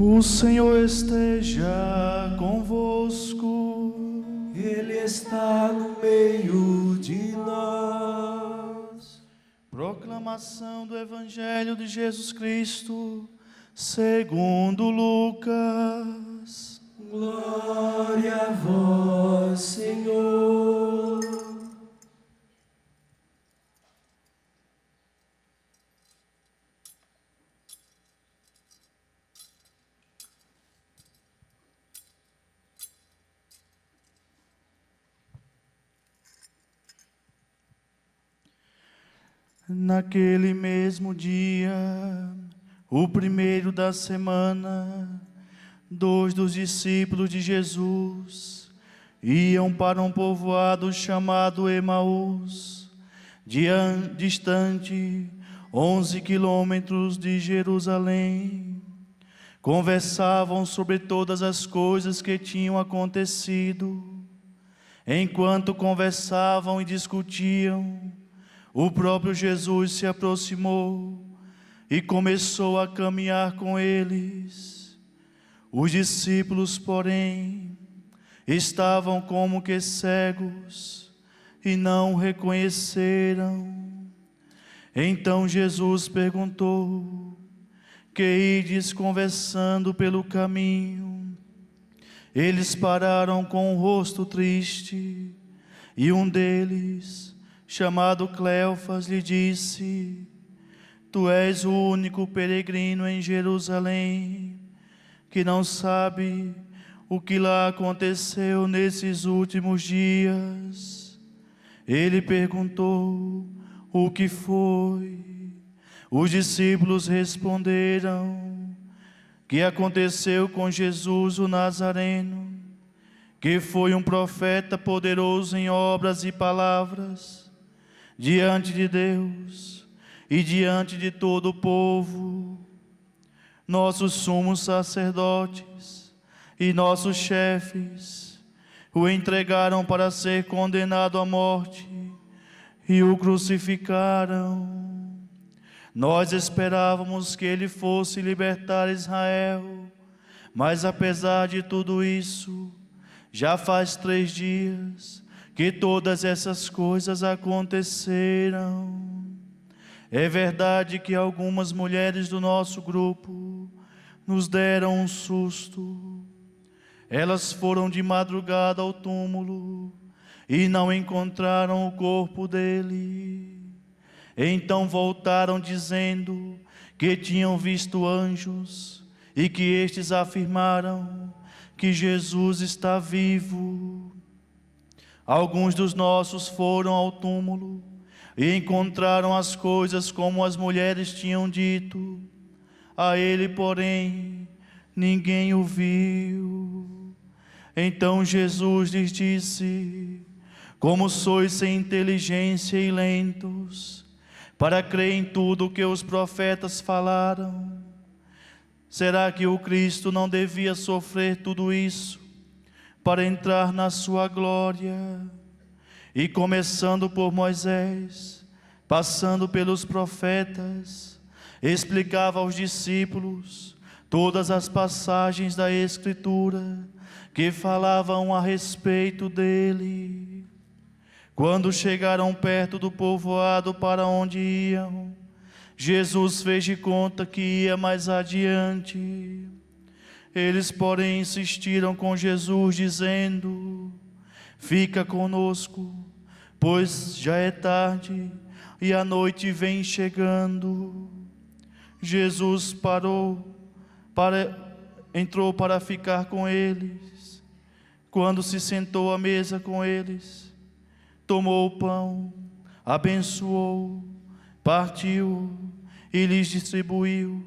O Senhor esteja convosco. Ele está no meio de nós. Proclamação do Evangelho de Jesus Cristo, segundo Lucas. Glória a vós, Senhor. Naquele mesmo dia, o primeiro da semana, 2 dos discípulos de Jesus iam para um povoado chamado Emaús, distante 11 quilômetros de Jerusalém. Conversavam sobre todas as coisas que tinham acontecido. Enquanto conversavam e discutiam, o próprio Jesus se aproximou e começou a caminhar com eles. Os discípulos, porém, estavam como que cegos e não o reconheceram. Então Jesus perguntou: que ides conversando pelo caminho? Eles pararam com o rosto triste, e um deles, chamado Cleofas, lhe disse: tu és o único peregrino em Jerusalém, que não sabe o que lá aconteceu nesses últimos dias. Ele perguntou: o que foi? Os discípulos responderam: que aconteceu com Jesus o Nazareno, que foi um profeta poderoso em obras e palavras, diante de Deus e diante de todo o povo. Nossos sumos sacerdotes e nossos chefes o entregaram para ser condenado à morte e o crucificaram. Nós esperávamos que ele fosse libertar Israel, mas apesar de tudo isso, já faz 3 dias que todas essas coisas aconteceram. É verdade que algumas mulheres do nosso grupo nos deram um susto. Elas foram de madrugada ao túmulo e não encontraram o corpo dele. Então voltaram dizendo que tinham visto anjos e que estes afirmaram que Jesus está vivo. Alguns dos nossos foram ao túmulo e encontraram as coisas como as mulheres tinham dito. A ele, porém, ninguém o viu. Então Jesus lhes disse: como sois sem inteligência e lentos, para crer em tudo o que os profetas falaram. Será que o Cristo não devia sofrer tudo isso para entrar na sua glória? E começando por Moisés, passando pelos profetas, explicava aos discípulos todas as passagens da Escritura que falavam a respeito dele. Quando chegaram perto do povoado para onde iam, Jesus fez de conta que ia mais adiante. Eles, porém, insistiram com Jesus, dizendo: fica conosco, pois já é tarde e a noite vem chegando. Jesus entrou para ficar com eles. Quando se sentou à mesa com eles, tomou o pão, abençoou, partiu e lhes distribuiu.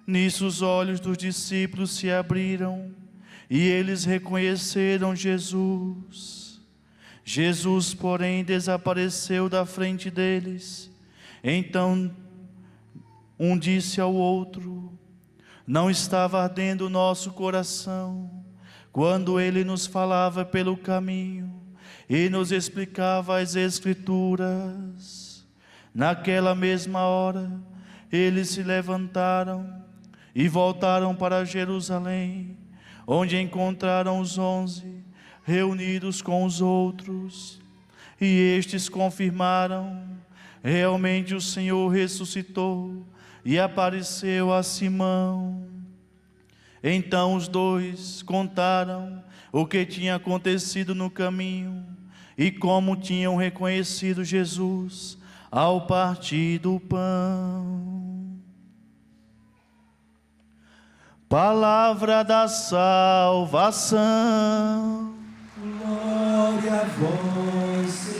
Nisso os olhos dos discípulos se abriram e eles reconheceram Jesus. Jesus, porém, desapareceu da frente deles. Então um disse ao outro: não estava ardendo o nosso coração quando ele nos falava pelo caminho e nos explicava as Escrituras? Naquela mesma hora, eles se levantaram e voltaram para Jerusalém, onde encontraram os 11 reunidos com os outros, e estes confirmaram: realmente o Senhor ressuscitou e apareceu a Simão. Então os dois contaram o que tinha acontecido no caminho e como tinham reconhecido Jesus ao partir do pão. Palavra da salvação. Glória a vós, Senhor.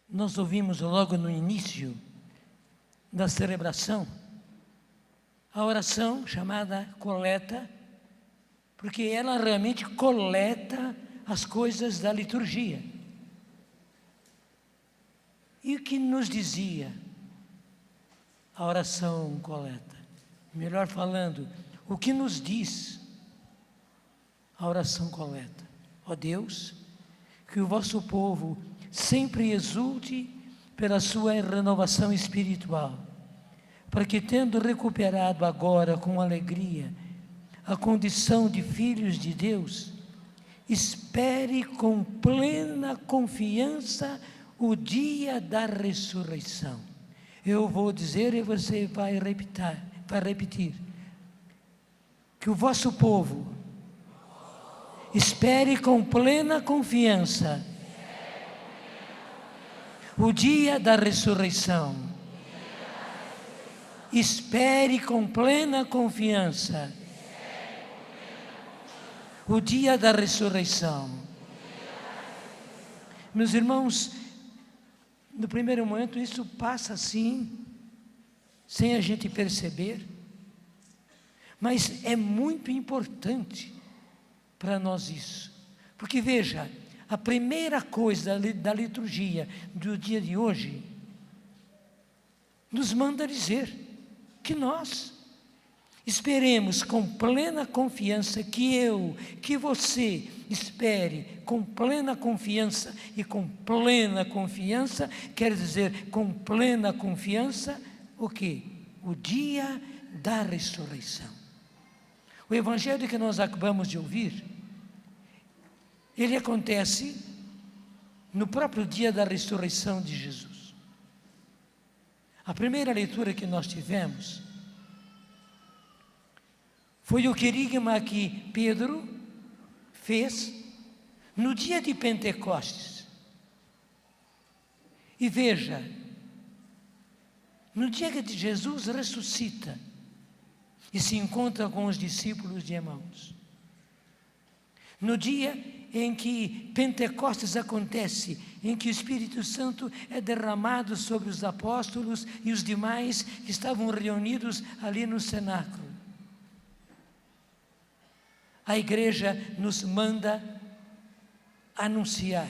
Nós ouvimos logo no início da celebração a oração chamada coleta, porque ela realmente coleta as coisas da liturgia. E o que nos dizia a oração coleta? Melhor falando, o que nos diz a oração coleta? Ó Deus, que o vosso povo sempre exulte pela sua renovação espiritual, para que, tendo recuperado agora com alegria a condição de filhos de Deus, espere com plena confiança o dia da ressurreição. Eu vou dizer e você vai repetir. Que o vosso povo espere com plena confiança o dia da ressurreição. Espere com plena confiança o dia da ressurreição. Meus irmãos, no primeiro momento isso passa assim, sem a gente perceber, mas é muito importante para nós isso, porque veja, a primeira coisa da liturgia do dia de hoje nos manda dizer que nós esperemos com plena confiança, que você espere com plena confiança, e com plena confiança quer dizer com plena confiança o quê? O dia da ressurreição. O evangelho que nós acabamos de ouvir, ele acontece no próprio dia da ressurreição de Jesus. A primeira leitura que nós tivemos foi o querigma que Pedro fez no dia de Pentecostes. E veja, no dia que Jesus ressuscita e se encontra com os discípulos de Emaús, no dia em que Pentecostes acontece, em que o Espírito Santo é derramado sobre os apóstolos e os demais que estavam reunidos ali no cenáculo, a igreja nos manda anunciar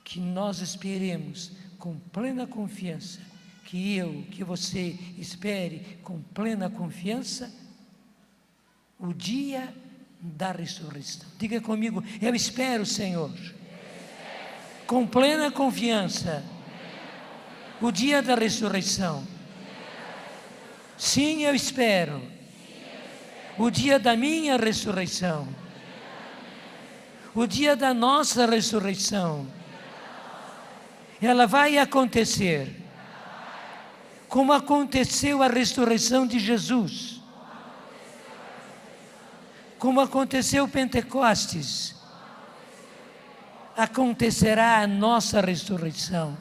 que nós esperemos com plena confiança, que você espere com plena confiança o dia da ressurreição. Diga comigo, eu espero, Senhor, com plena confiança, o dia da ressurreição. Sim, eu espero o dia da minha ressurreição, o dia da nossa ressurreição. Ela vai acontecer como aconteceu a ressurreição de Jesus, como aconteceu Pentecostes, acontecerá a nossa ressurreição,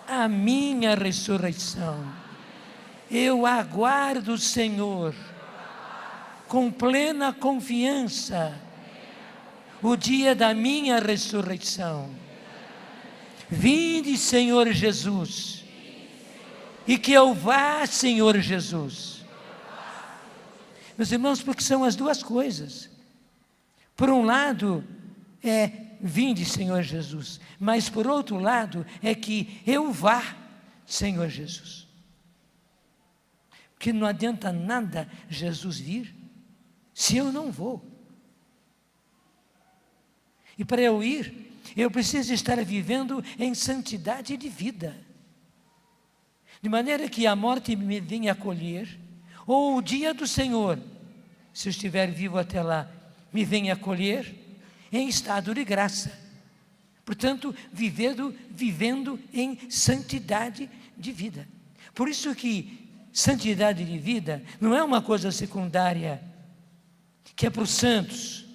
a minha ressurreição. Eu aguardo o Senhor com plena confiança o dia da minha ressurreição. Vinde, Senhor Jesus, e que eu vá, Senhor Jesus. Meus irmãos, porque são as duas coisas. Por um lado, vinde, Senhor Jesus, mas por outro lado, é que eu vá, Senhor Jesus. Porque não adianta nada Jesus vir se eu não vou. E para eu ir, eu preciso estar vivendo em santidade de vida. De maneira que a morte me venha acolher, ou o dia do Senhor, se eu estiver vivo até lá, me venha acolher em estado de graça. Portanto, vivendo em santidade de vida. Por isso que santidade de vida não é uma coisa secundária, que é para os santos,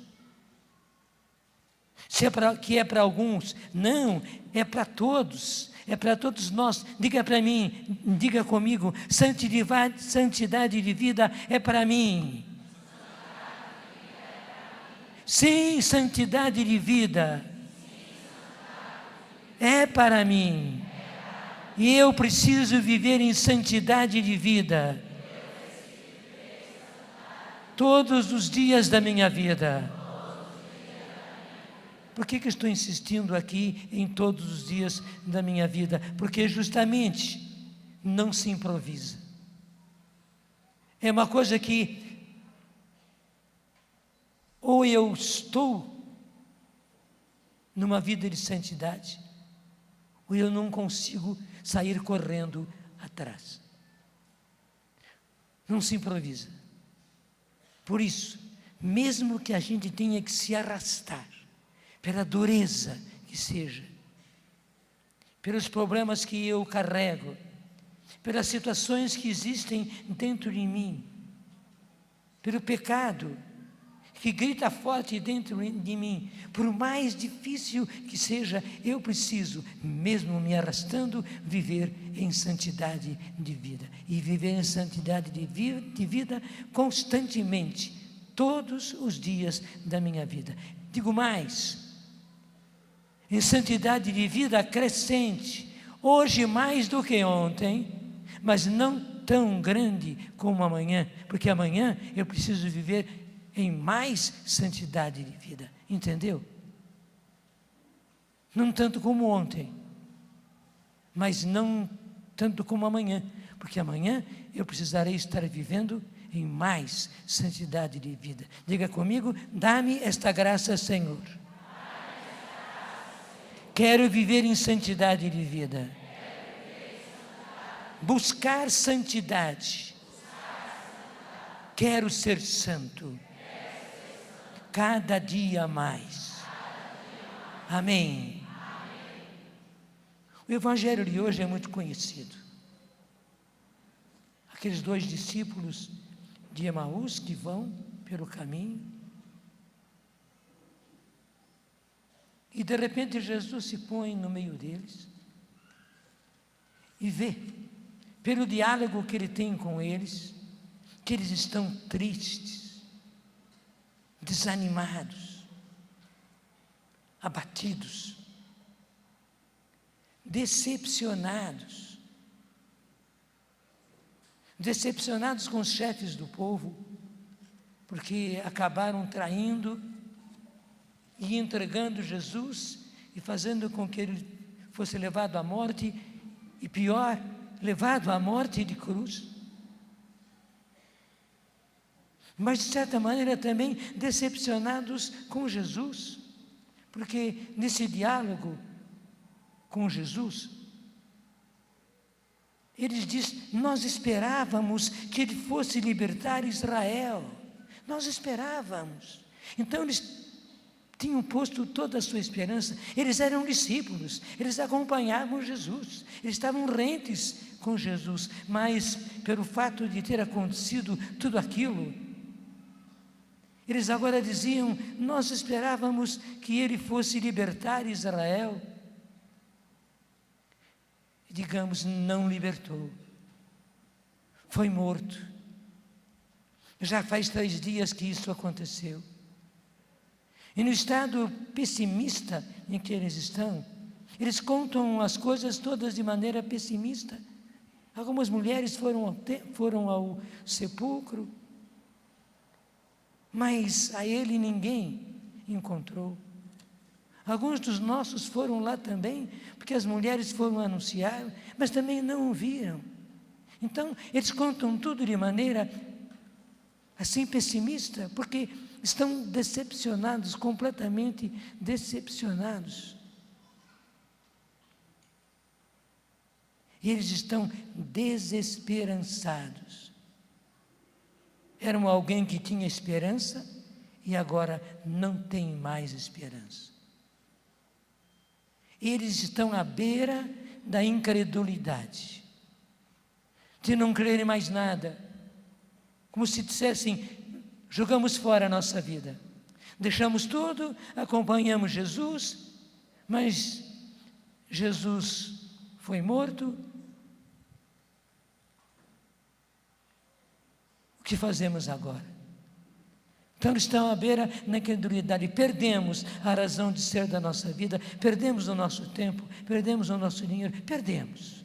que é para alguns. Não, é para todos, é para todos nós. Diga para mim, diga comigo, santidade de vida é para mim. Sim, santidade de vida é para mim. E eu preciso viver em santidade de vida todos os dias da minha vida. Por que estou insistindo aqui em todos os dias da minha vida? Porque justamente não se improvisa. É uma coisa que ou eu estou numa vida de santidade, ou eu não consigo sair correndo atrás. Não se improvisa. Por isso, mesmo que a gente tenha que se arrastar, pela dureza que seja, pelos problemas que eu carrego, pelas situações que existem dentro de mim, pelo pecado que grita forte dentro de mim, por mais difícil que seja, eu preciso, mesmo me arrastando, viver em santidade de vida. E viver em santidade de vida constantemente, todos os dias da minha vida. Digo mais, em santidade de vida crescente, hoje mais do que ontem, mas não tão grande como amanhã, porque amanhã eu preciso viver em mais santidade de vida, entendeu? Não tanto como ontem, mas não tanto como amanhã, porque amanhã eu precisarei estar vivendo em mais santidade de vida. Diga comigo, dá-me esta graça, Senhor. Quero viver em santidade de vida. Buscar santidade. Quero ser santo. Cada dia mais. Amém. O evangelho de hoje é muito conhecido. Aqueles 2 discípulos de Emaús que vão pelo caminho. E de repente Jesus se põe no meio deles e vê, pelo diálogo que ele tem com eles, que eles estão tristes, desanimados, abatidos, decepcionados com os chefes do povo, porque acabaram traindo e entregando Jesus e fazendo com que ele fosse levado à morte, e pior, levado à morte de cruz. Mas de certa maneira também decepcionados com Jesus, porque nesse diálogo com Jesus, eles dizem: nós esperávamos que ele fosse libertar Israel, nós esperávamos. Então eles tinham posto toda a sua esperança. Eles eram discípulos, eles acompanhavam Jesus, eles estavam rentes com Jesus, mas pelo fato de ter acontecido tudo aquilo, eles agora diziam: nós esperávamos que ele fosse libertar Israel. Digamos, não libertou, foi morto. Já faz 3 dias que isso aconteceu. E no estado pessimista em que eles estão, eles contam as coisas todas de maneira pessimista. Algumas mulheres foram ao sepulcro, mas a ele ninguém encontrou. Alguns dos nossos foram lá também, porque as mulheres foram anunciar, mas também não o viram. Então, eles contam tudo de maneira assim pessimista, porque estão decepcionados, completamente decepcionados. E eles estão desesperançados. Eram alguém que tinha esperança e agora não tem mais esperança. Eles estão à beira da incredulidade, de não crerem mais nada, como se dissessem: jogamos fora a nossa vida, deixamos tudo, acompanhamos Jesus, mas Jesus foi morto. O que fazemos agora? Então estão à beira na incredulidade, perdemos a razão de ser da nossa vida, perdemos o nosso tempo, perdemos o nosso dinheiro, perdemos.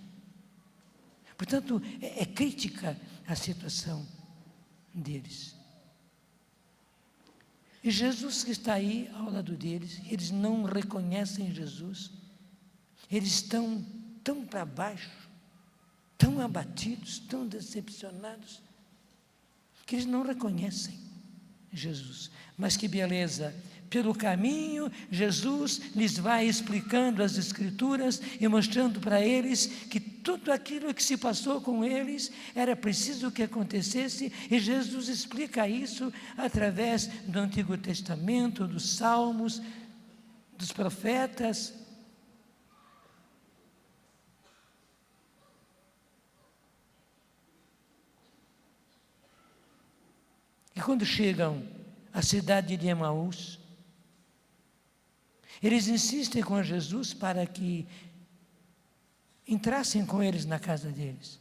Portanto, é crítica a situação deles. E Jesus que está aí ao lado deles, eles não reconhecem Jesus, eles estão tão para baixo, tão abatidos, tão decepcionados, que eles não reconhecem Jesus. Mas que beleza, pelo caminho Jesus lhes vai explicando as Escrituras e mostrando para eles que tudo aquilo que se passou com eles era preciso que acontecesse, e Jesus explica isso através do Antigo Testamento, dos Salmos, dos profetas. E quando chegam à cidade de Emaús, eles insistem com Jesus para que entrassem com eles na casa deles.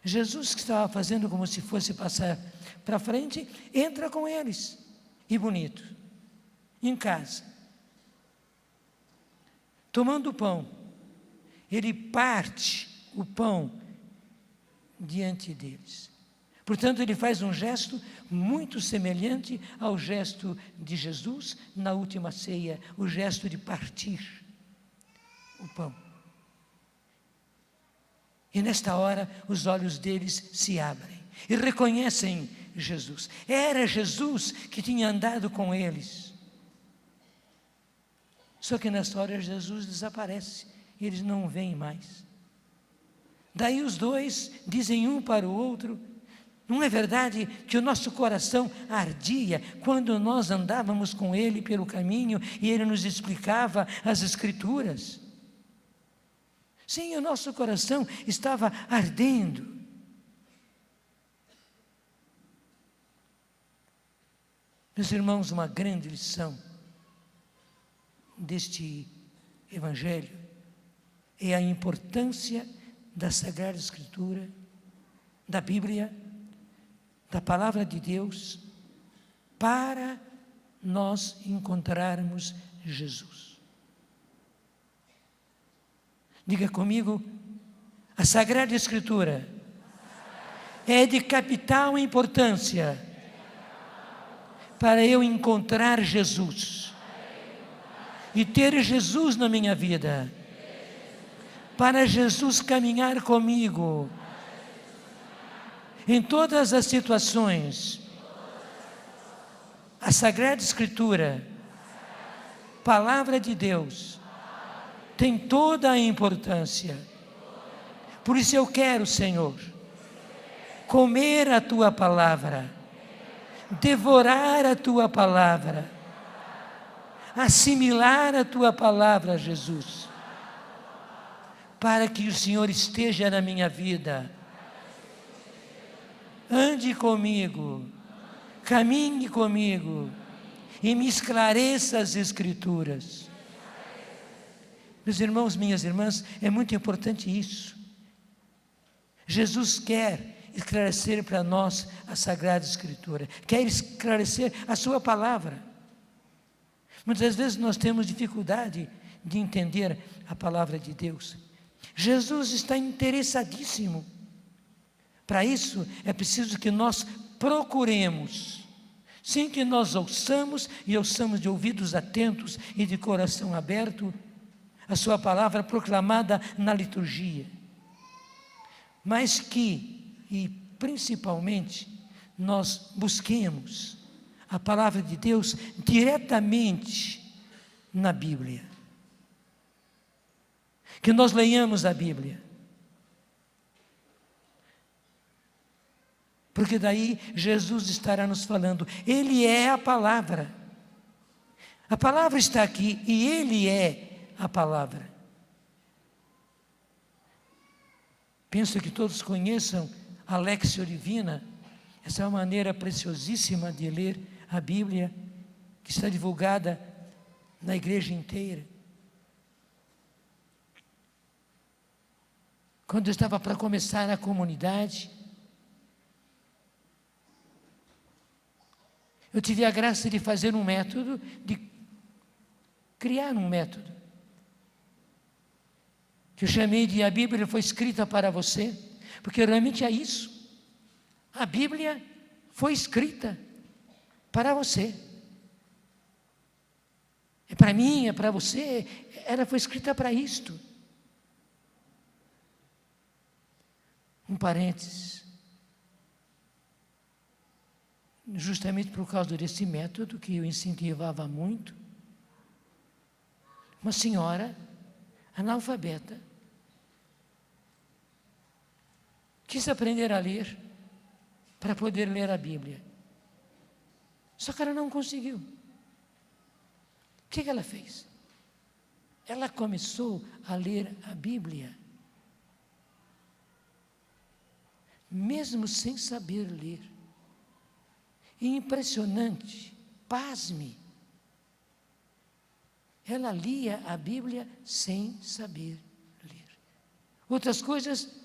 Jesus, que estava fazendo como se fosse passar para frente, entra com eles, e bonito, em casa. Tomando o pão, ele parte o pão diante deles. Portanto, ele faz um gesto muito semelhante ao gesto de Jesus na última ceia, o gesto de partir o pão. E nesta hora, os olhos deles se abrem e reconhecem Jesus. Era Jesus que tinha andado com eles. Só que nesta hora Jesus desaparece, eles não o veem mais. Daí os dois dizem um para o outro: não é verdade que o nosso coração ardia quando nós andávamos com ele pelo caminho e ele nos explicava as Escrituras? Sim, o nosso coração estava ardendo. Meus irmãos, uma grande lição deste Evangelho é a importância da Sagrada Escritura, da Bíblia, da Palavra de Deus, para nós encontrarmos Jesus. Diga comigo: a Sagrada Escritura é de capital importância para eu encontrar Jesus e ter Jesus na minha vida, para Jesus caminhar comigo em todas as situações. A Sagrada Escritura, Palavra de Deus, tem toda a importância. Por isso eu quero, Senhor, comer a Tua Palavra, devorar a Tua Palavra, assimilar a tua palavra, Jesus, para que o Senhor esteja na minha vida. Ande comigo, caminhe comigo e me esclareça as Escrituras. Meus irmãos, minhas irmãs, é muito importante isso. Jesus quer esclarecer para nós a Sagrada Escritura, quer esclarecer a sua palavra. Muitas vezes nós temos dificuldade de entender a palavra de Deus. Jesus está interessadíssimo. Para isso é preciso que nós procuremos, sim, que nós ouçamos e ouçamos de ouvidos atentos e de coração aberto a sua palavra proclamada na liturgia. Mas que, e principalmente, nós busquemos a palavra de Deus diretamente na Bíblia. Que nós leiamos a Bíblia. Porque daí Jesus estará nos falando, Ele é a palavra. A palavra está aqui e Ele é a palavra. Penso que todos conheçam a Lexio Divina, essa maneira preciosíssima de ler a Bíblia, que está divulgada na igreja inteira. Quando eu estava para começar a comunidade, eu tive a graça de fazer um método, de criar um método, que eu chamei de A Bíblia Foi Escrita para Você, porque realmente é isso. A Bíblia foi escrita para você. É para mim, é para você, ela foi escrita para isto. Um parênteses. Justamente por causa desse método que eu incentivava muito, uma senhora analfabeta quis aprender a ler para poder ler a Bíblia. Só que ela não conseguiu. O que ela fez? Ela começou a ler a Bíblia, mesmo sem saber ler. E impressionante, pasme, ela lia a Bíblia sem saber ler. Outras coisas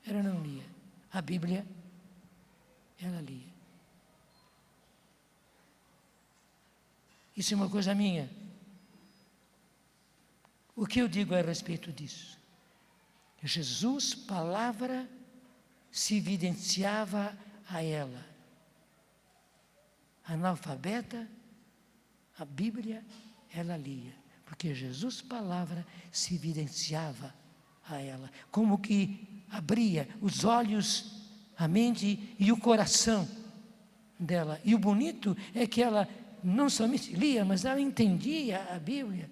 ela não lia, a Bíblia ela lia. Isso é uma coisa minha. O que eu digo a respeito disso? Jesus, palavra, se evidenciava a ela. Analfabeta, a Bíblia ela lia, porque Jesus, palavra, se evidenciava a ela, como que abria os olhos, a mente e o coração dela. E o bonito é que ela não somente lia, mas ela entendia a Bíblia.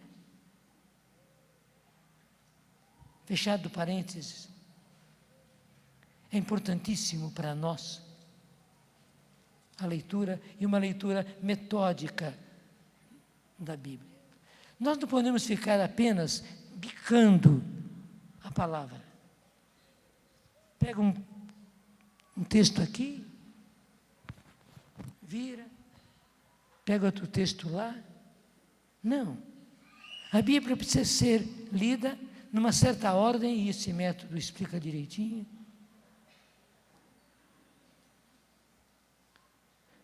Fechado parênteses, é importantíssimo para nós a leitura, e uma leitura metódica da Bíblia. Nós não podemos ficar apenas bicando a palavra. Pega um texto aqui, vira, pega outro texto lá. Não. A Bíblia precisa ser lida numa certa ordem, e esse método explica direitinho,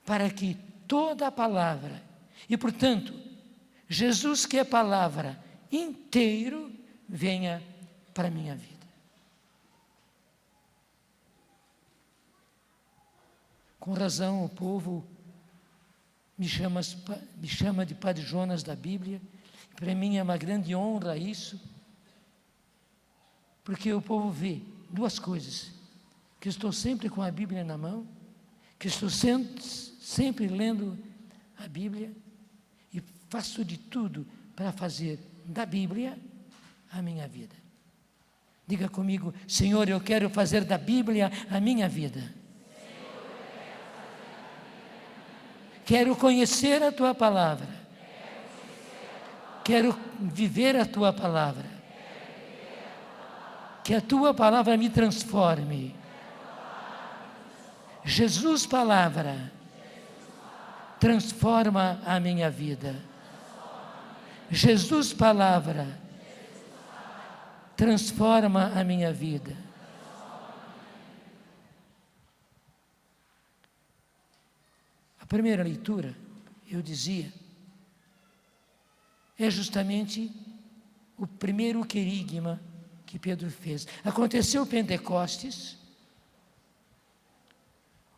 para que toda a palavra, e portanto, Jesus, que é palavra, inteiro, venha para a minha vida. Com razão, o povo me chama de Padre Jonas da Bíblia. Para mim é uma grande honra isso, porque o povo vê duas coisas: que eu estou sempre com a Bíblia na mão, que estou sempre lendo a Bíblia, e faço de tudo para fazer da Bíblia a minha vida. Diga comigo: Senhor, eu quero fazer da Bíblia a minha vida. Quero conhecer a Tua palavra Quero viver a tua palavra. Que a tua palavra me transforme. Jesus, palavra, transforma a minha vida. Jesus, palavra, transforma a minha vida. A primeira leitura, eu dizia, é justamente o primeiro querigma que Pedro fez. Aconteceu Pentecostes,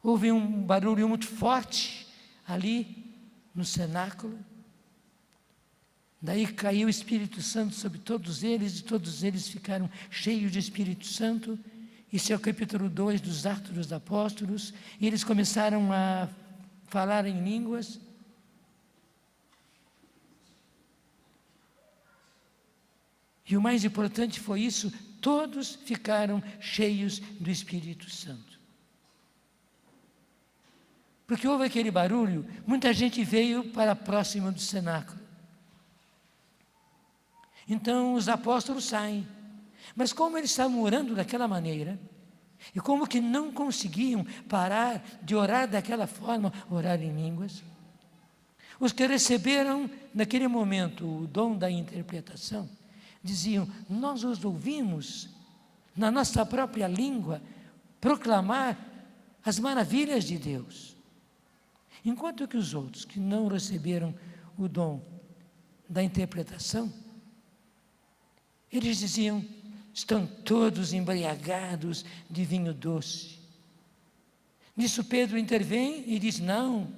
houve um barulho muito forte ali no cenáculo, daí caiu o Espírito Santo sobre todos eles, e todos eles ficaram cheios de Espírito Santo. Isso é o capítulo 2 dos Atos dos Apóstolos, e eles começaram a falar em línguas. E o mais importante foi isso, todos ficaram cheios do Espírito Santo. Porque houve aquele barulho, muita gente veio para próximo do cenáculo. Então os apóstolos saem. Mas como eles estavam orando daquela maneira, e como que não conseguiam parar de orar daquela forma, orar em línguas, os que receberam naquele momento o dom da interpretação, diziam: nós os ouvimos na nossa própria língua proclamar as maravilhas de Deus. Enquanto que os outros que não receberam o dom da interpretação, eles diziam: estão todos embriagados de vinho doce. Nisso Pedro intervém e diz: não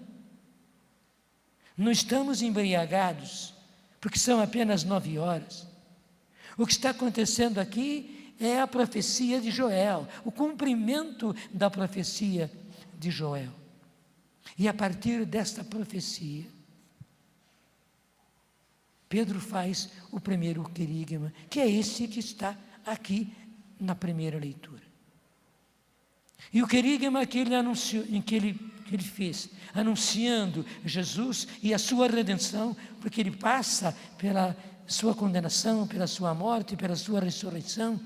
estamos embriagados, porque são apenas 9 horas. O que está acontecendo aqui é a profecia de Joel, o cumprimento da profecia de Joel. E a partir desta profecia, Pedro faz o primeiro querigma, que é esse que está aqui na primeira leitura. E o querigma que ele anunciou, que ele fez, anunciando Jesus e a sua redenção, porque ele passa pela sua condenação, pela sua morte, pela sua ressurreição.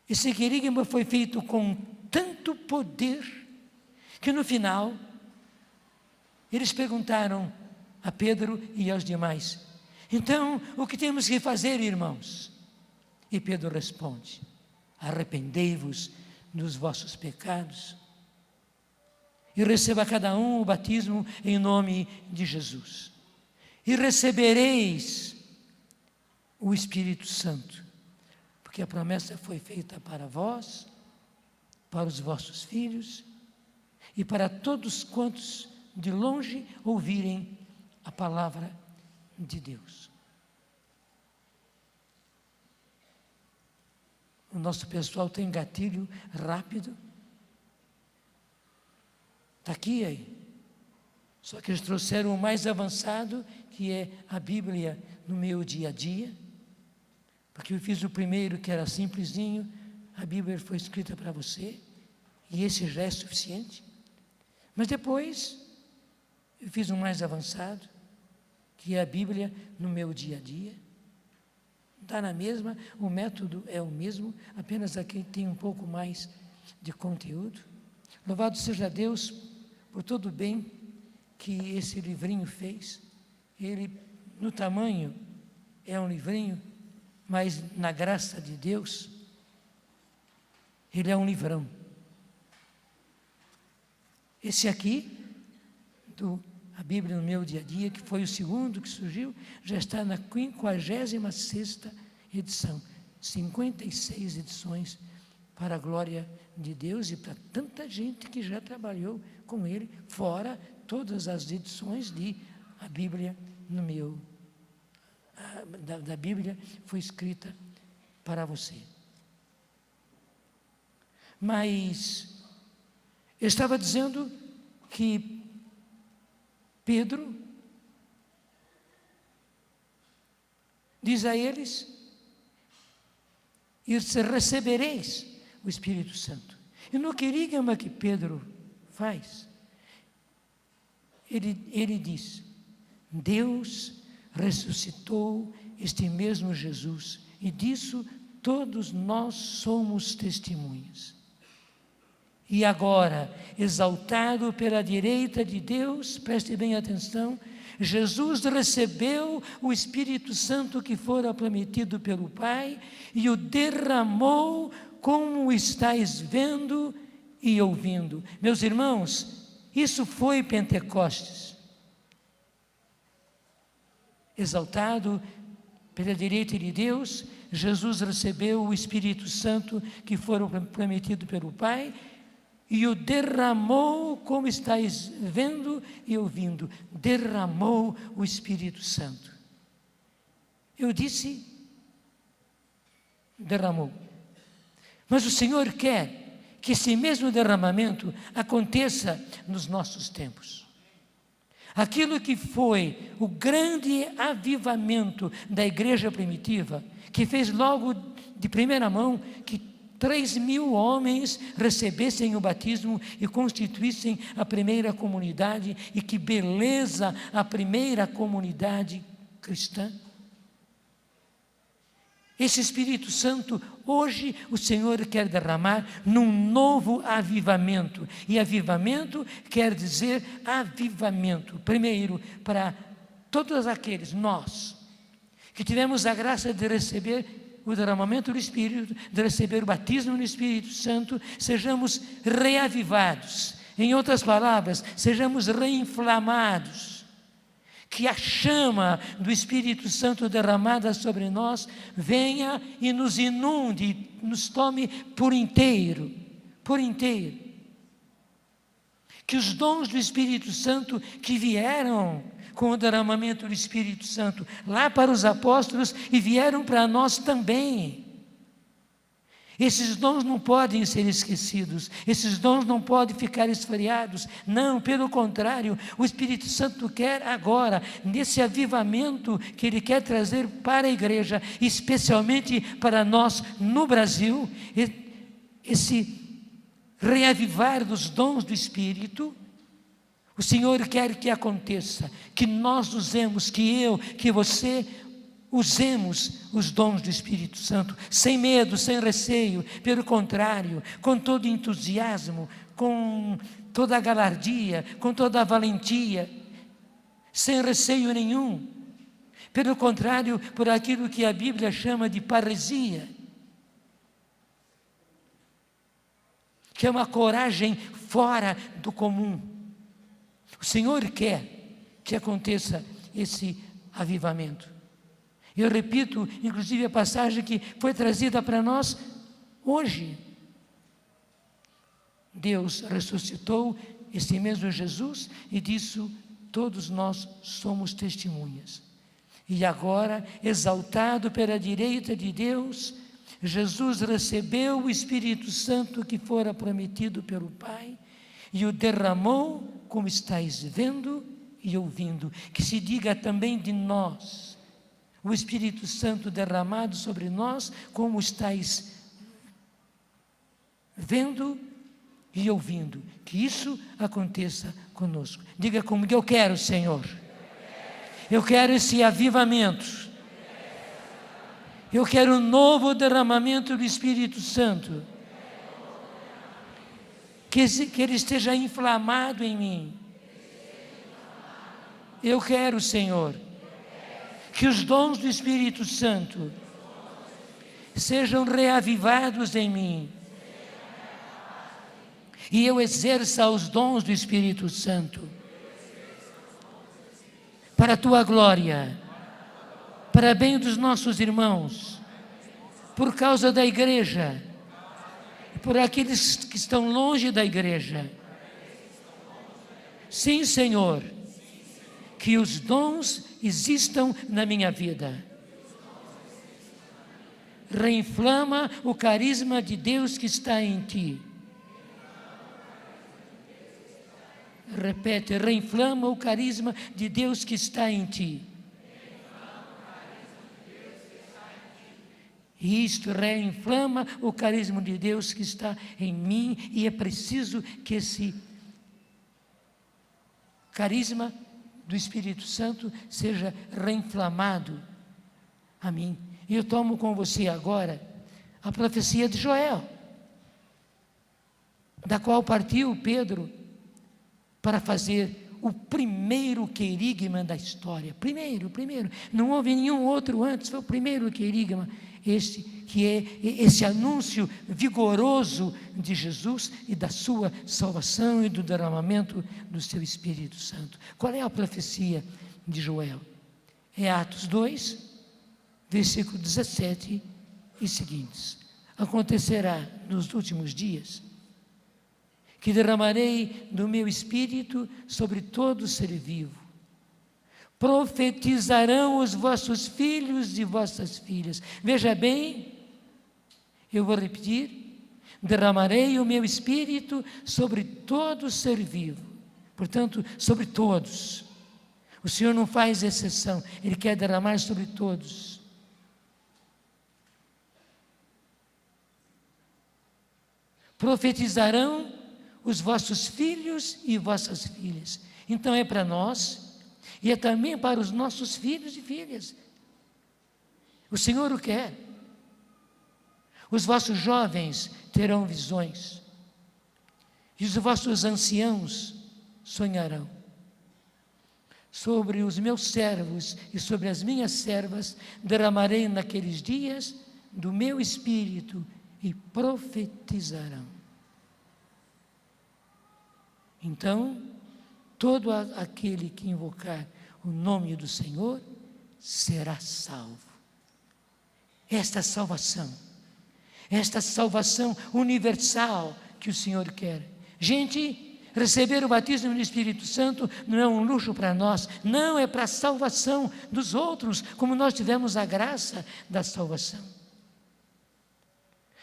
Esse querigma foi feito com tanto poder, que no final, eles perguntaram a Pedro e aos demais: então, o que temos que fazer, irmãos? E Pedro responde: arrependei-vos dos vossos pecados e receba cada um o batismo em nome de Jesus, e recebereis o Espírito Santo, porque a promessa foi feita para vós, para os vossos filhos e para todos quantos de longe ouvirem a palavra de Deus. O nosso pessoal tem gatilho rápido. Está aqui aí. Só que eles trouxeram o mais avançado, que é a Bíblia no meu dia a dia. Porque eu fiz o primeiro, que era simplesinho, a Bíblia foi escrita para você, e esse já é suficiente. Mas depois, eu fiz um mais avançado, que é a Bíblia no meu dia a dia. Está na mesma, o método é o mesmo, apenas aqui tem um pouco mais de conteúdo. Louvado seja Deus por todo o bem que esse livrinho fez. Ele, no tamanho, é um livrinho, mas na graça de Deus, ele é um livrão. Esse aqui, a Bíblia no meu dia a dia, que foi o segundo que surgiu, já está na 56ª edição, 56 edições, para a glória de Deus e para tanta gente que já trabalhou com ele, fora todas as edições de a Bíblia no meu, da Bíblia foi escrita para você. Mas eu estava dizendo que Pedro diz a eles: e recebereis o Espírito Santo. E no querigma que Pedro faz, ele diz: Deus ressuscitou este mesmo Jesus, e disso todos nós somos testemunhas. E agora, exaltado pela direita de Deus, preste bem atenção, Jesus recebeu o Espírito Santo que fora prometido pelo Pai e o derramou, como estáis vendo e ouvindo. Meus irmãos, isso foi Pentecostes. Exaltado pela direita de Deus, Jesus recebeu o Espírito Santo que fora prometido pelo Pai e o derramou, como estáis vendo e ouvindo. Derramou o Espírito Santo. Eu disse, derramou. Mas o Senhor quer que esse mesmo derramamento aconteça nos nossos tempos. Aquilo que foi o grande avivamento da igreja primitiva, que fez logo de primeira mão que 3.000 homens recebessem o batismo e constituíssem a primeira comunidade, e que beleza a primeira comunidade cristã. Esse Espírito Santo, hoje o Senhor quer derramar num novo avivamento. E avivamento quer dizer avivamento. Primeiro, para todos aqueles, nós, que tivemos a graça de receber o derramamento do Espírito, de receber o batismo no Espírito Santo, sejamos reavivados. Em outras palavras, sejamos reinflamados. Que a chama do Espírito Santo derramada sobre nós venha e nos inunde, nos tome por inteiro, por inteiro. Que os dons do Espírito Santo que vieram com o derramamento do Espírito Santo lá para os apóstolos e vieram para nós também. Esses dons não podem ser esquecidos, esses dons não podem ficar esfriados, não, pelo contrário, o Espírito Santo quer agora, nesse avivamento que Ele quer trazer para a igreja, especialmente para nós no Brasil, esse reavivar dos dons do Espírito. O Senhor quer que aconteça, que nós usemos, que eu, que você usemos os dons do Espírito Santo, sem medo, sem receio, pelo contrário, com todo entusiasmo, com toda a galardia, com toda a valentia, sem receio nenhum. Pelo contrário, por aquilo que a Bíblia chama de parresia, que é uma coragem fora do comum. O Senhor quer que aconteça esse avivamento. Eu repito, inclusive, a passagem que foi trazida para nós hoje. Deus ressuscitou esse mesmo Jesus e disso todos nós somos testemunhas. E agora, exaltado pela direita de Deus, Jesus recebeu o Espírito Santo que fora prometido pelo Pai e o derramou, como estáis vendo e ouvindo. Que se diga também de nós, o Espírito Santo derramado sobre nós, como estáis vendo e ouvindo. Que isso aconteça conosco. Diga comigo: eu quero, Senhor. Eu quero esse avivamento. Eu quero um novo derramamento do Espírito Santo. Que Ele esteja inflamado em mim. Eu quero, Senhor, que os dons do Espírito Santo sejam reavivados em mim. E eu exerça os dons do Espírito Santo para a Tua glória, para bem dos nossos irmãos, por causa da igreja, por aqueles que estão longe da igreja. Sim, Senhor, que os dons existam na minha vida. Reinflama o carisma de Deus que está em ti. Repete: reinflama o carisma de Deus que está em ti. Isto reinflama o carisma de Deus que está em mim, e é preciso que esse carisma do Espírito Santo seja reinflamado a mim. E eu tomo com você agora a profecia de Joel, da qual partiu Pedro para fazer o primeiro querigma da história. Primeiro, não houve nenhum outro antes, foi o primeiro querigma, este que é esse anúncio vigoroso de Jesus e da sua salvação e do derramamento do seu Espírito Santo. Qual é a profecia de Joel? É Atos 2, versículo 17 e seguintes. Acontecerá nos últimos dias que derramarei do meu Espírito sobre todo ser vivo. Profetizarão os vossos filhos e vossas filhas. Veja bem, eu vou repetir: derramarei o meu Espírito sobre todo ser vivo. Portanto, sobre todos. O Senhor não faz exceção, Ele quer derramar sobre todos. Profetizarão os vossos filhos e vossas filhas. Então é para nós e é também para os nossos filhos e filhas. O Senhor o quer. Os vossos jovens terão visões e os vossos anciãos sonharão. Sobre os meus servos e sobre as minhas servas derramarei naqueles dias do meu Espírito e profetizarão. Então, todo aquele que invocar o nome do Senhor será salvo. Esta salvação universal que o Senhor quer. Gente, receber o batismo no Espírito Santo não é um luxo para nós, não, é para a salvação dos outros, como nós tivemos a graça da salvação.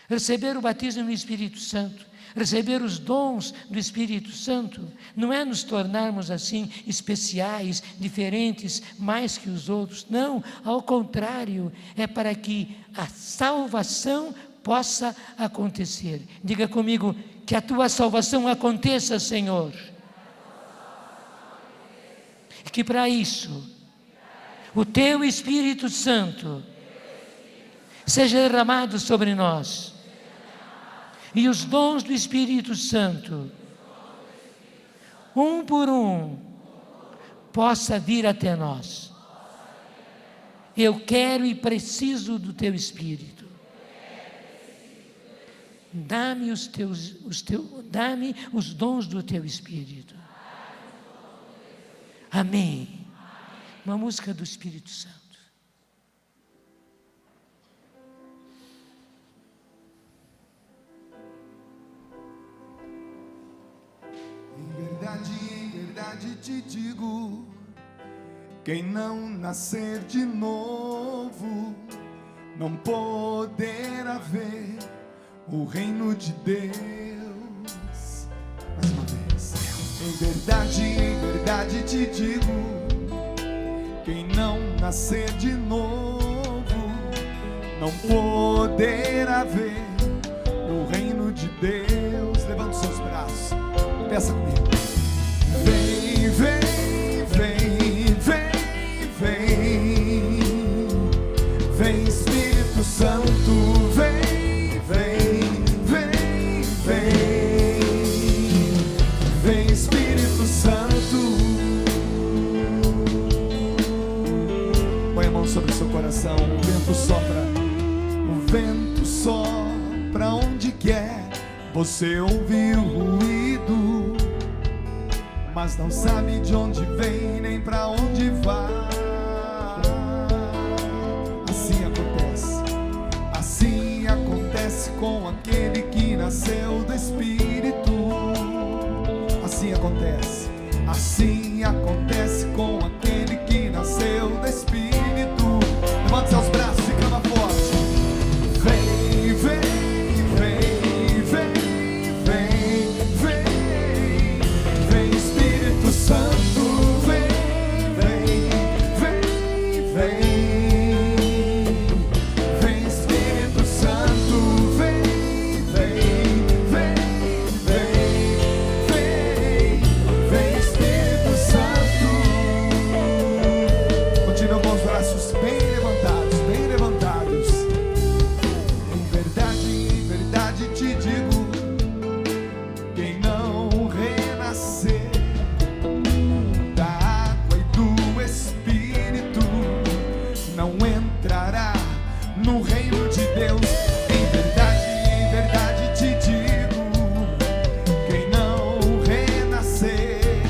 Receber o batismo no Espírito Santo, receber os dons do Espírito Santo, não é nos tornarmos assim especiais, diferentes, mais que os outros. Não, ao contrário, é para que a salvação possa acontecer. Diga comigo: que a tua salvação aconteça, Senhor. E que para isso o teu Espírito Santo seja derramado sobre nós. E os dons do Espírito Santo, um por um, possa vir até nós. Eu quero e preciso do teu Espírito. Dá-me dá-me os dons do teu Espírito. Amém. Uma música do Espírito Santo. Em verdade te digo, quem não nascer de novo não poderá ver o reino de Deus. Mais uma vez. Em verdade te digo, quem não nascer de novo não poderá ver o reino de Deus. Levante seus braços, peça comigo. Vem, vem, vem, vem, vem, vem Espírito Santo, vem, vem, vem, vem, vem Espírito Santo. Põe a mão sobre o seu coração. O vento sopra onde quer você ouvir o ruído, mas não sabe de onde vem nem pra onde vai. Assim acontece com aquele que nasceu do Espírito. Assim acontece com aquele que nasceu do Espírito. Levante seus braços e clama forte. Vem, vem, vem, vem, vem, vem, vem Espírito Santo, vem, vem, vem, vem, vem Espírito Santo, vem, vem, vem, vem, vem, vem Espírito Santo. no reino de Deus. Em verdade te digo, quem não renascer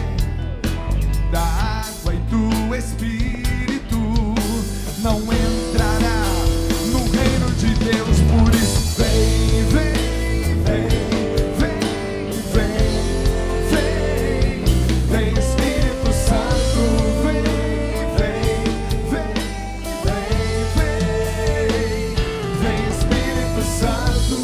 da água e do Espírito não entrará no reino de Deus. Por isso vem Espírito Santo, vem Espírito Santo.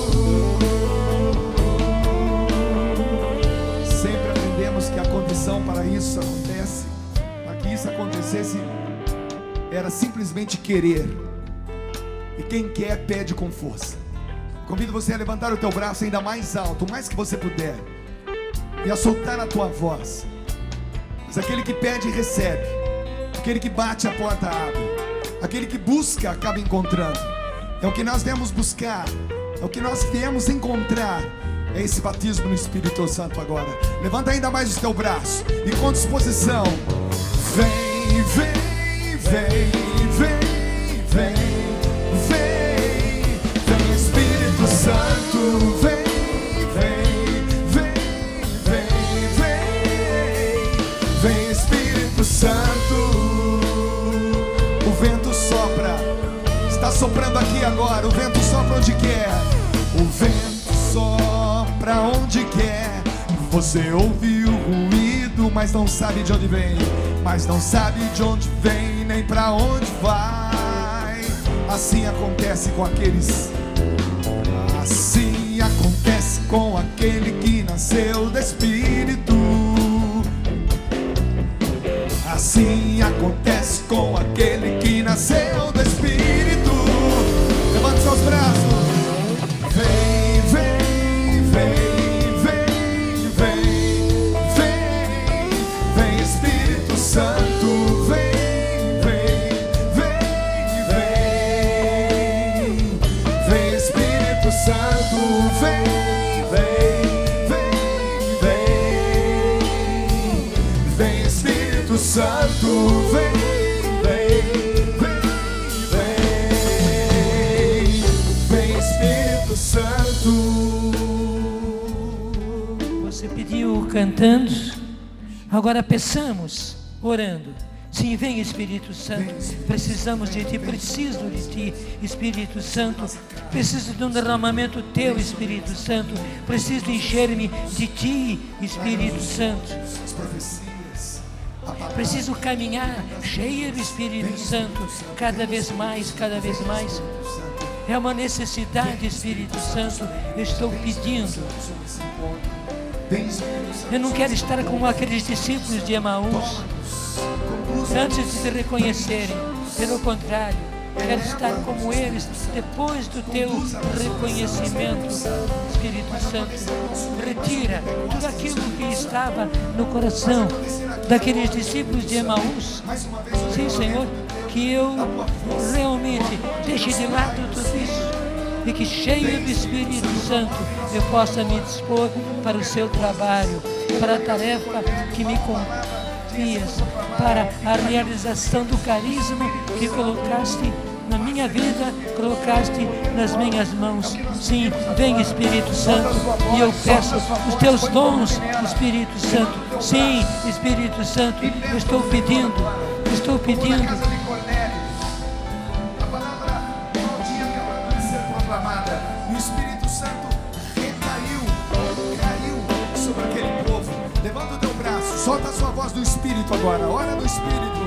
Sempre aprendemos que a condição para isso acontece, para que isso acontecesse, era simplesmente querer. E quem quer pede com força. Convido você a levantar o teu braço ainda mais alto, o mais que você puder, e a soltar a tua voz. Mas aquele que pede recebe, aquele que bate a porta abre, aquele que busca acaba encontrando. É o que nós viemos buscar, é o que nós viemos encontrar. É esse batismo no Espírito Santo agora. Levanta ainda mais o teu braço e com disposição. Vem, vem, vem, vem, vem, vem, vem Espírito Santo, vem, vem, vem, vem, vem, vem Espírito Santo. O vento sopra, está soprando aqui agora. O vento sopra onde quer, o vento sopra onde quer. Você ouve o ruído, mas não sabe de onde vem, mas não sabe de onde vem, nem pra onde vai. Assim acontece com aqueles, assim acontece com aquele que nasceu do Espírito. Assim acontece com aquele que nasceu do Espírito. Levante seus braços. Vem, vem, vem, vem, vem, vem, vem Espírito Santo, vem, vem, vem, vem, vem Espírito Santo, vem, vem, vem, vem, vem Espírito Santo, vem, vem, vem, vem, vem Espírito Santo. Você pediu cantando, agora peçamos orando. Sim, vem Espírito Santo, precisamos de Ti, preciso de Ti, Espírito Santo, preciso de um derramamento Teu, Espírito Santo, preciso encher-me de Ti, Espírito Santo, As profecias, a palavra, preciso caminhar cheio do Espírito Santo, cada vez mais, cada vez mais. É uma necessidade, Espírito Santo, eu estou pedindo. vem Espírito Santo. Eu não quero estar como aqueles discípulos de Emaús, antes de te reconhecerem. Pelo contrário, quero estar como eles depois do teu reconhecimento. Espírito Santo, retira tudo aquilo que estava no coração daqueles discípulos de Emaús. Sim, Senhor, que eu realmente deixe de lado tudo isso e que, cheio do Espírito Santo, eu possa me dispor para o seu trabalho, para a tarefa que me confias, para a realização do carisma que colocaste na minha vida, colocaste nas minhas mãos. Sim, vem Espírito Santo, e eu peço os teus dons, Espírito Santo. Sim, Espírito Santo, eu estou pedindo. A palavra tinha acabado de ser proclamada e o Espírito Santo caiu sobre aquele povo. Levanta o teu braço, solta a sua voz do Espírito agora, ora no Espírito.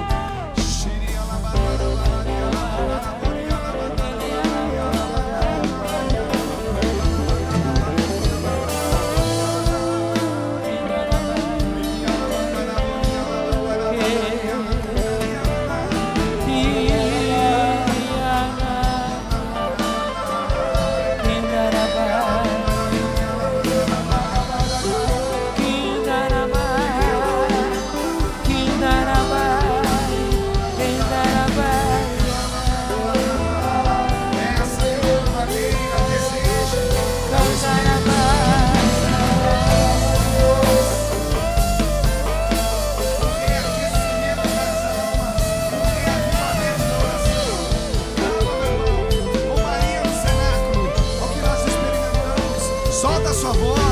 sua voz.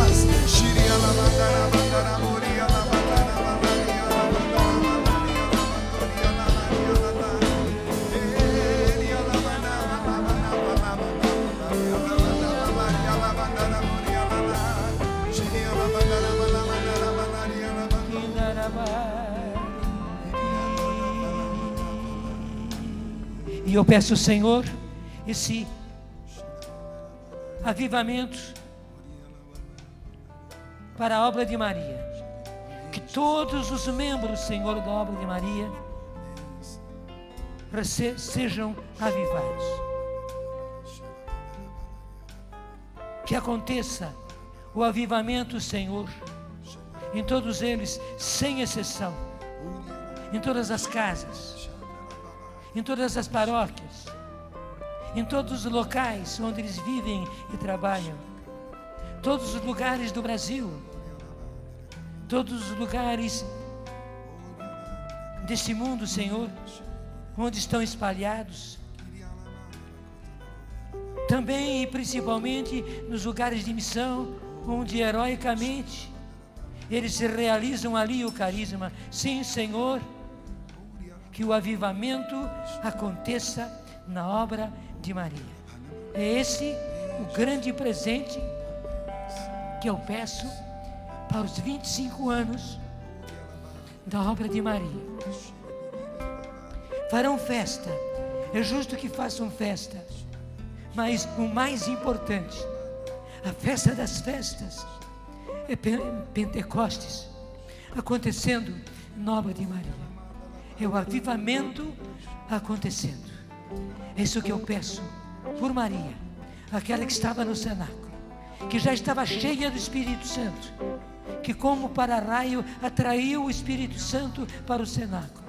E eu peço, Senhor, esse avivamento para a obra de Maria, que todos os membros, Senhor, da obra de Maria sejam avivados, que aconteça o avivamento, Senhor, em todos eles, sem exceção, em todas as casas, em todas as paróquias, em todos os locais onde eles vivem e trabalham, todos os lugares do Brasil, todos os lugares deste mundo, Senhor, onde estão espalhados, também e principalmente nos lugares de missão, onde heroicamente eles realizam ali o carisma. Sim, Senhor, que o avivamento aconteça na obra de Maria. É esse o grande presente que eu peço para os 25 anos da obra de Maria. Farão festa, é justo que façam festa, mas o mais importante, a festa das festas, é Pentecostes acontecendo na obra de Maria. É o avivamento acontecendo. É isso que eu peço por Maria, aquela que estava no cenáculo, que já estava cheia do Espírito Santo, que como para-raio atraiu o Espírito Santo para o cenáculo.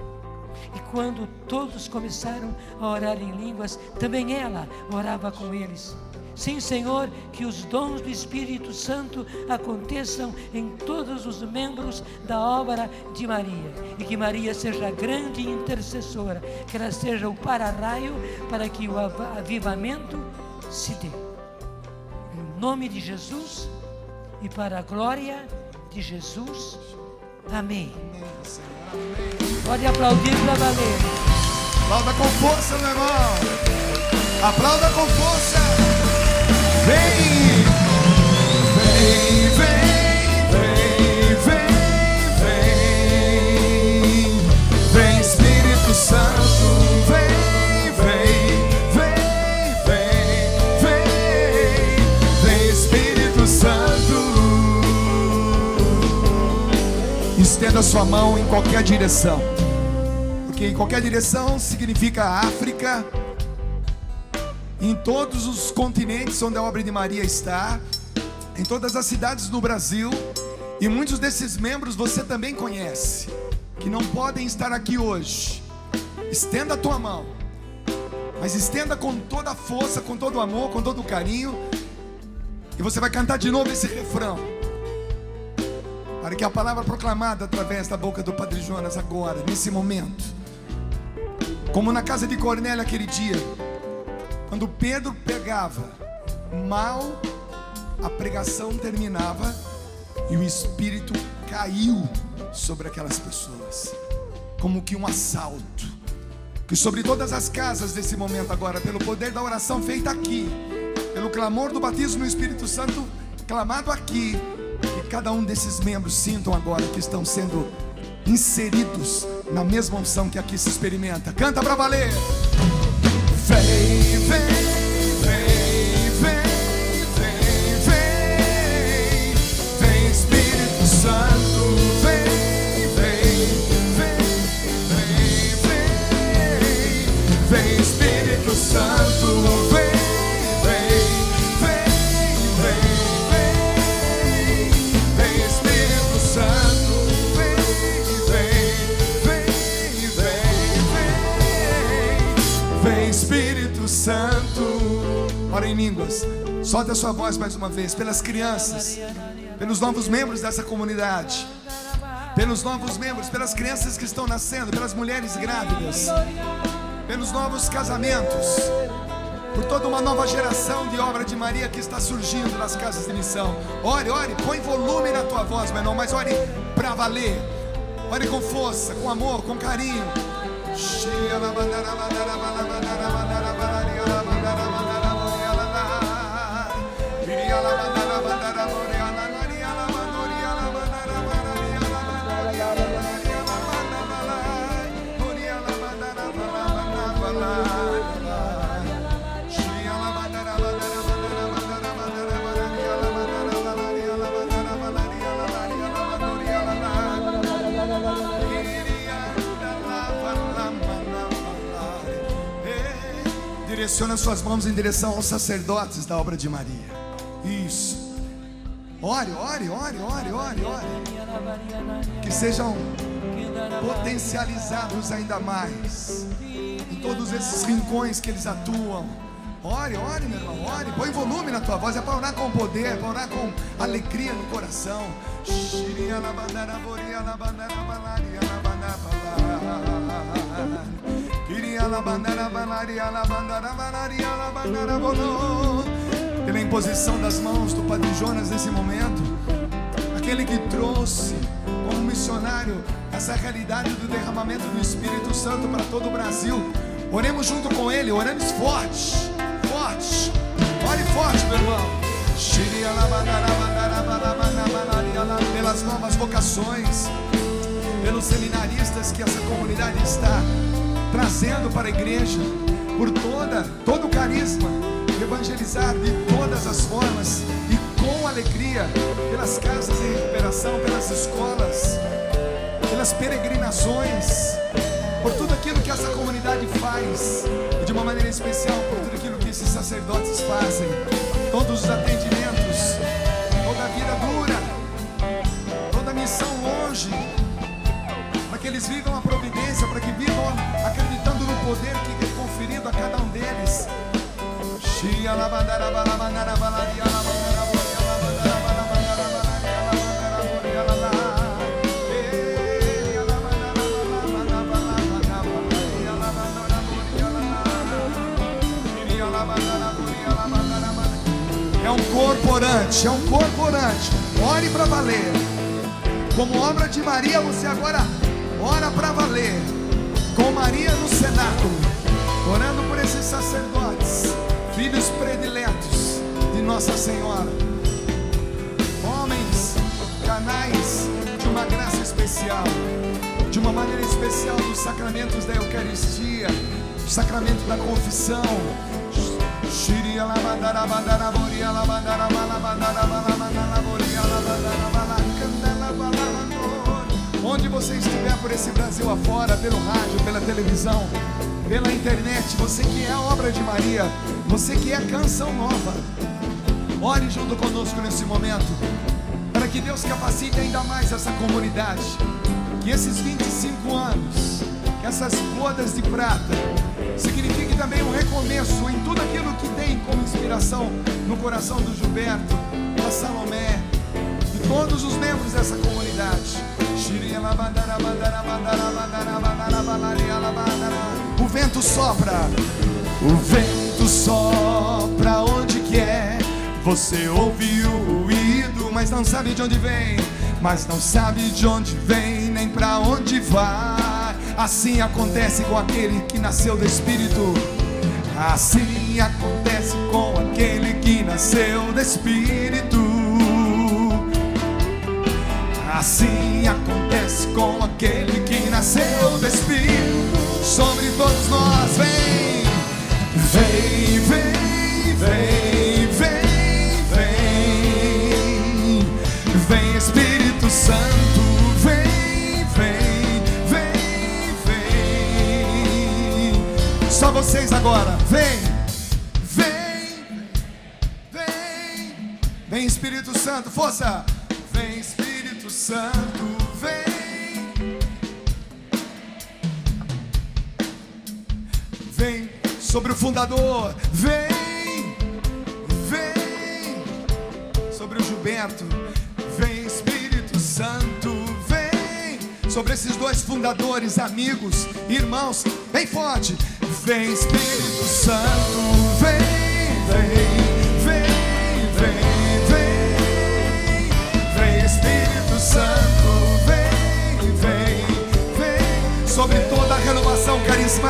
E quando todos começaram a orar em línguas, também ela orava com eles. Sim, Senhor, que os dons do Espírito Santo aconteçam em todos os membros da obra de Maria, e que Maria seja a grande intercessora, que ela seja o para-raio para que o avivamento se dê. Em nome de Jesus e para a glória de Jesus. Amém. Pode aplaudir para valer. Aplauda com força, meu irmão. Aplauda com força. Vem, vem, vem, vem, vem, vem, vem, Espírito Santo, vem, vem, vem, vem, vem, vem, Espírito Santo. Estenda sua mão em qualquer direção, porque em qualquer direção significa África. Em todos os continentes onde a obra de Maria está, em todas as cidades do Brasil, e muitos desses membros você também conhece, que não podem estar aqui hoje. Estenda a tua mão, mas estenda com toda a força, com todo o amor, com todo o carinho, e você vai cantar de novo esse refrão, para que a palavra proclamada através da boca do Padre Jonas agora, nesse momento, como na casa de Cornélio aquele dia, quando Pedro pregava, mal a pregação terminava e o Espírito caiu sobre aquelas pessoas, como que um assalto. Que sobre todas as casas desse momento agora, pelo poder da oração feita aqui, pelo clamor do batismo no Espírito Santo clamado aqui, que cada um desses membros sintam agora que estão sendo inseridos na mesma unção que aqui se experimenta. Canta pra valer. Vem, vem, vem, vem, vem, vem, vem, Espírito Santo, vem, vem, vem, vem, vem, vem, Espírito Santo, vem, vem, vem, vem, vem, vem, Espírito Santo, vem, vem, vem, vem, vem, Espírito Santo. Ora em línguas, solte a sua voz mais uma vez, pelas crianças, pelos novos membros dessa comunidade, pelos novos membros, pelas crianças que estão nascendo, pelas mulheres grávidas, pelos novos casamentos, por toda uma nova geração de obra de Maria que está surgindo nas casas de missão. Ore, ore, põe volume na tua voz, meu irmão, mas ore para valer. Ore com força, com amor, com carinho. Direciona suas mãos em direção aos sacerdotes da obra de Maria. Isso. Ore, ore, ore, ore, ore, ore. Que sejam potencializados ainda mais em todos esses rincões que eles atuam. Ore, ore, meu irmão, ore. Põe volume na tua voz. É para orar com poder, é para orar com alegria no coração. Pela imposição das mãos do Padre Jonas nesse momento, aquele que trouxe como missionário essa realidade do derramamento do Espírito Santo para todo o Brasil, oremos junto com ele, oremos forte, forte, ore forte, meu irmão. Pelas novas vocações, pelos seminaristas que essa comunidade está trazendo para a igreja, por todo o carisma, evangelizar de todas as formas e com alegria, pelas casas de recuperação, pelas escolas, pelas peregrinações, por tudo aquilo que essa comunidade faz, e de uma maneira especial por tudo aquilo que esses sacerdotes fazem, todos os atendimentos, toda a vida dura, toda a missão longe, para que eles vivam a providência, para que vivam acreditando no poder que é conferido a cada um deles. É um corporante, é um corporante. Ore para valer. Como obra de Maria, você agora ora para valer. Com Maria no cenáculo, orando por esses sacerdotes, filhos prediletos de Nossa Senhora, homens, canais de uma graça especial, de uma maneira especial dos sacramentos da Eucaristia, do sacramento da confissão. Onde você estiver por esse Brasil afora, pelo rádio, pela televisão, pela internet, você que é obra de Maria, você que é canção nova, ore junto conosco nesse momento, para que Deus capacite ainda mais essa comunidade, que esses 25 anos, que essas bodas de prata, signifique também um recomeço em tudo aquilo que tem como inspiração no coração do Gilberto, da Salomé, de todos os membros dessa comunidade. O vento sopra, o vento sopra onde quer. Você ouve o ruído, mas não sabe de onde vem, mas não sabe de onde vem, nem pra onde vai. Assim acontece com aquele que nasceu do Espírito. Assim acontece com aquele que nasceu do Espírito. Assim acontece com aquele que nasceu do Espírito. Sobre todos nós, vem, vem, vem, vem, vem, vem, vem Espírito Santo, vem, vem, vem, vem. Só vocês agora, vem, vem, vem, vem Espírito Santo, força, vem Espírito Santo, vem. Vem sobre o fundador, vem, vem sobre o Gilberto, vem Espírito Santo, vem sobre esses dois fundadores, amigos, irmãos, bem forte, vem Espírito Santo, vem.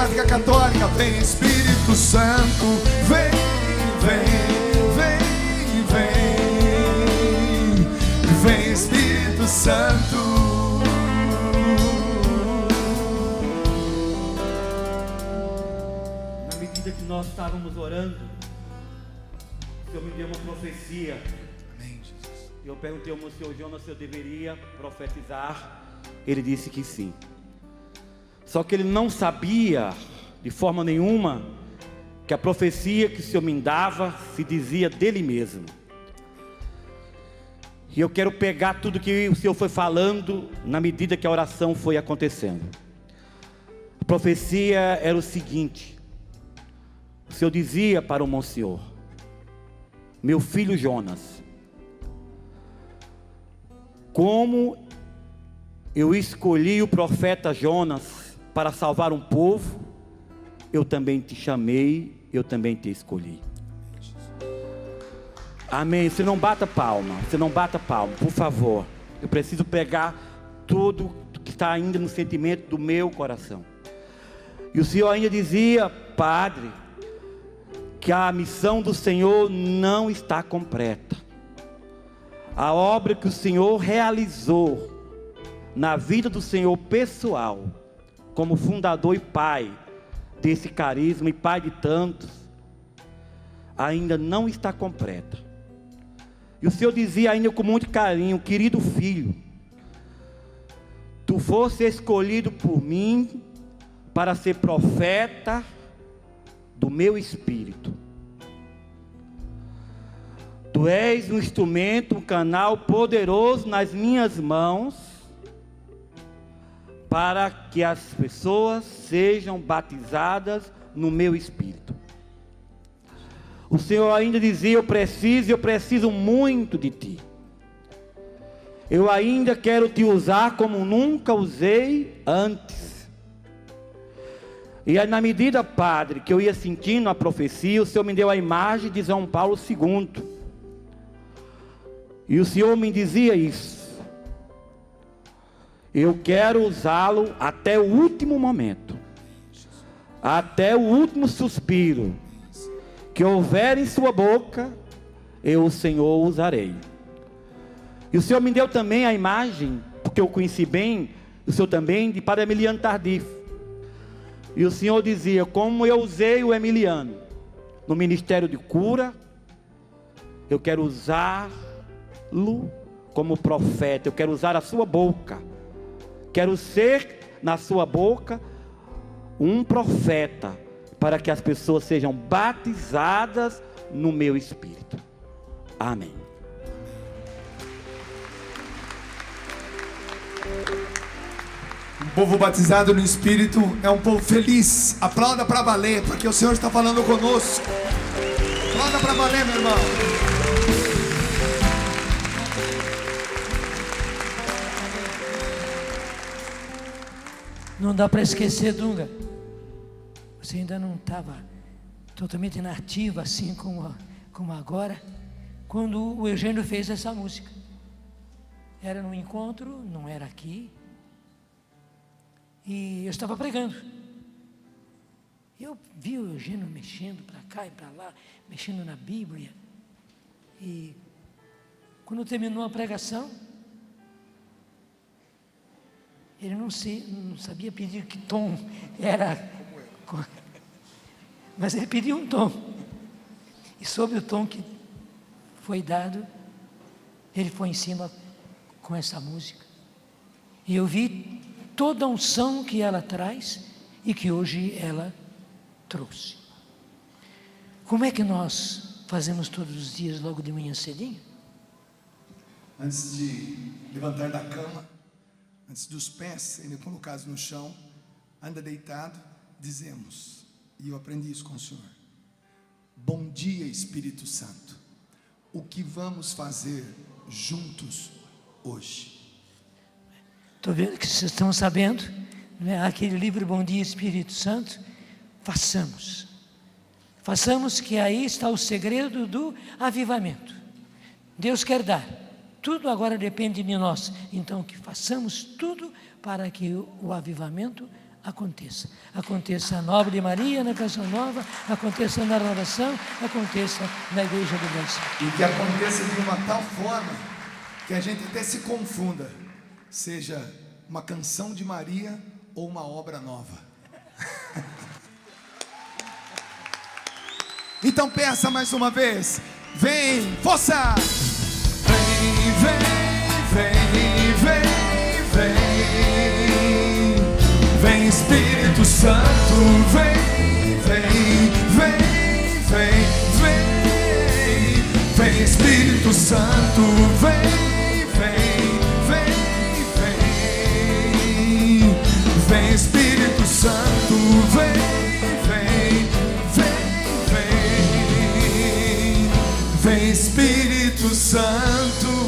prática católica. Vem Espírito Santo, vem, vem, vem, vem, vem Espírito Santo. Na medida que nós estávamos orando, o Senhor me deu uma profecia. Amém, Jesus. Eu perguntei ao Senhor Jonas se eu deveria profetizar. Ele disse que sim. Só que ele não sabia de forma nenhuma que a profecia que o Senhor me dava se dizia dele mesmo. E eu quero pegar tudo que o Senhor foi falando na medida que a oração foi acontecendo. A profecia era o seguinte: o Senhor dizia para o Monsenhor: meu filho Jonas, como eu escolhi o profeta Jonas para salvar um povo, eu também te chamei, eu também te escolhi. Amém. Você não bata palma, por favor. Eu preciso pegar tudo que está ainda no sentimento do meu coração. E o Senhor ainda dizia: Padre, que a missão do Senhor não está completa. A obra que o Senhor realizou na vida do Senhor pessoal, como fundador e pai desse carisma e pai de tantos, ainda não está completa. E o Senhor dizia ainda com muito carinho: querido filho, tu foste escolhido por mim para ser profeta do meu espírito. Tu és um instrumento, um canal poderoso nas minhas mãos, para que as pessoas sejam batizadas no meu espírito. O Senhor ainda dizia: eu preciso muito de ti. Eu ainda quero te usar como nunca usei antes. E aí, na medida, Padre, que eu ia sentindo a profecia, o Senhor me deu a imagem de João Paulo II. E o Senhor me dizia isso: eu quero usá-lo até o último momento, até o último suspiro que houver em sua boca, eu, o Senhor, usarei. E o Senhor me deu também a imagem, porque eu conheci bem o Senhor também, de Padre Emiliano Tardif. E o Senhor dizia: como eu usei o Emiliano no ministério de cura, eu quero usá-lo como profeta, eu quero usar a sua boca. Quero ser na sua boca um profeta, para que as pessoas sejam batizadas no meu espírito. Amém. Um povo batizado no Espírito é um povo feliz. Aplauda para valer, porque o Senhor está falando conosco. Aplauda para valer, meu irmão. Não dá para esquecer, Dunga. Você ainda não estava totalmente nativa assim como agora, quando o Eugênio fez essa música. Era num encontro, não era aqui. E eu estava pregando. Eu vi o Eugênio mexendo para cá e para lá, mexendo na Bíblia. E quando terminou a pregação, ele não sabia pedir que tom era, mas ele pediu um tom. E sobre o tom que foi dado, ele foi em cima com essa música. E eu vi toda a unção que ela traz e que hoje ela trouxe. Como é que nós fazemos todos os dias logo de manhã cedinho? Antes de levantar da cama, antes dos pés serem colocados no chão, anda deitado, dizemos, e eu aprendi isso com o Senhor: bom dia, Espírito Santo, o que vamos fazer juntos hoje? Estou vendo que vocês estão sabendo, né? Aquele livro Bom Dia, Espírito Santo. Façamos, que aí está o segredo do avivamento. Deus quer dar, tudo agora depende de nós, então que façamos tudo para que o avivamento aconteça. Aconteça na obra de Maria, na Canção Nova, aconteça na renovação, aconteça na Igreja do Brasil. E que aconteça de uma tal forma que a gente até se confunda, seja uma canção de Maria ou uma obra nova. Então peça mais uma vez. Vem, força! Vem, vem, vem, vem, vem. Vem, Espírito Santo, vem, vem, vem, vem, vem. Vem, Espírito Santo, vem, vem, vem, vem. Vem, Espírito Santo, vem, vem, vem, vem. Vem, Espírito Santo.